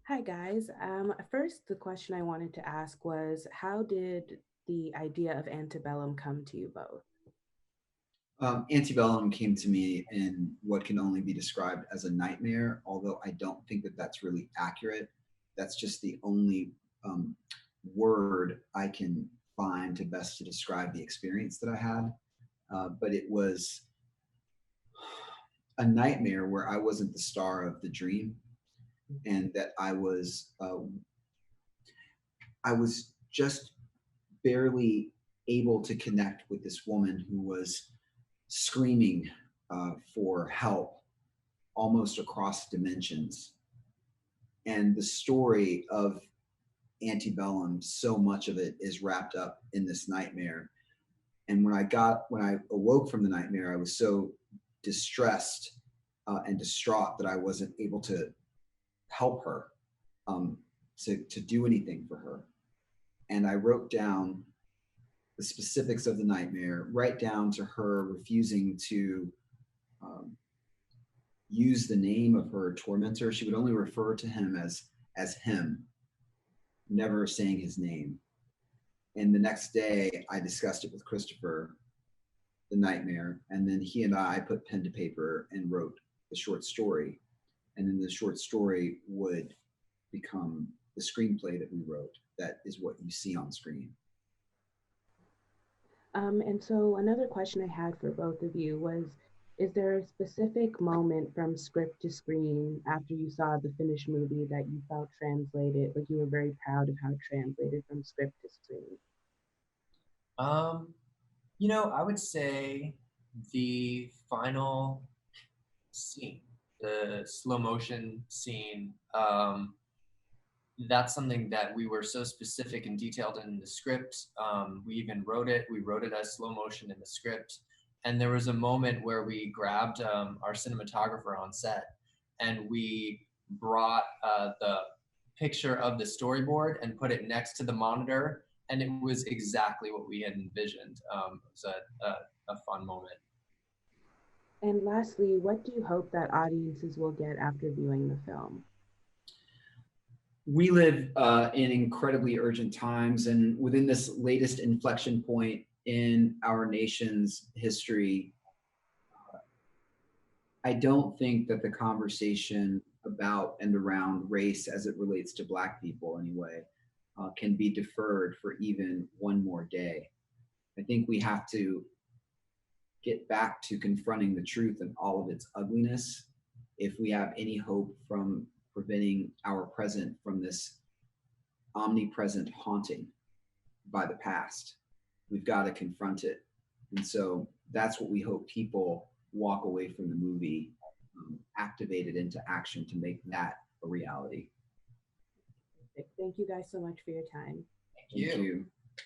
Hi, guys. First, the question I wanted to ask was, how did the idea of Antebellum come to you both? Antebellum came to me in what can only be described as a nightmare, although I don't think that that's really accurate. That's just the only word I can find to best to describe the experience that I had. But it was a nightmare where I wasn't the star of the dream, and that I was just barely able to connect with this woman who was screaming for help almost across dimensions. And the story of Antebellum, so much of it is wrapped up in this nightmare. And when I awoke from the nightmare, I was so distressed and distraught that I wasn't able to help her, um, to do anything for her. And I wrote down the specifics of the nightmare, right down to her refusing to um, use the name of her tormentor. She would only refer to him as him, never saying his name. And the next day, I discussed it with Christopher, the nightmare, and then he and I put pen to paper and wrote the short story. And then the short story would become the screenplay that we wrote. That is what you see on screen. And so another question I had for both of you was, is there a specific moment from script to screen after you saw the finished movie that you felt translated, like you were very proud of how it translated from script to screen? Um, I would say the final scene, the slow motion scene, that's something that we were so specific and detailed in the script. We even wrote it. We wrote it as slow motion in the script. And there was a moment where we grabbed our cinematographer on set and we brought the picture of the storyboard and put it next to the monitor. And it was exactly what we had envisioned. It was a fun moment. And lastly, what do you hope that audiences will get after viewing the film? We live in incredibly urgent times, and within this latest inflection point in our nation's history, I don't think that the conversation about and around race as it relates to Black people, anyway, can be deferred for even one more day. I think we have to get back to confronting the truth and all of its ugliness if we have any hope from preventing our present from this omnipresent haunting by the past. We've got to confront it. And so that's what we hope people walk away from the movie, activated into action to make that a reality. Thank you guys so much for your time. Thank Thank you. you.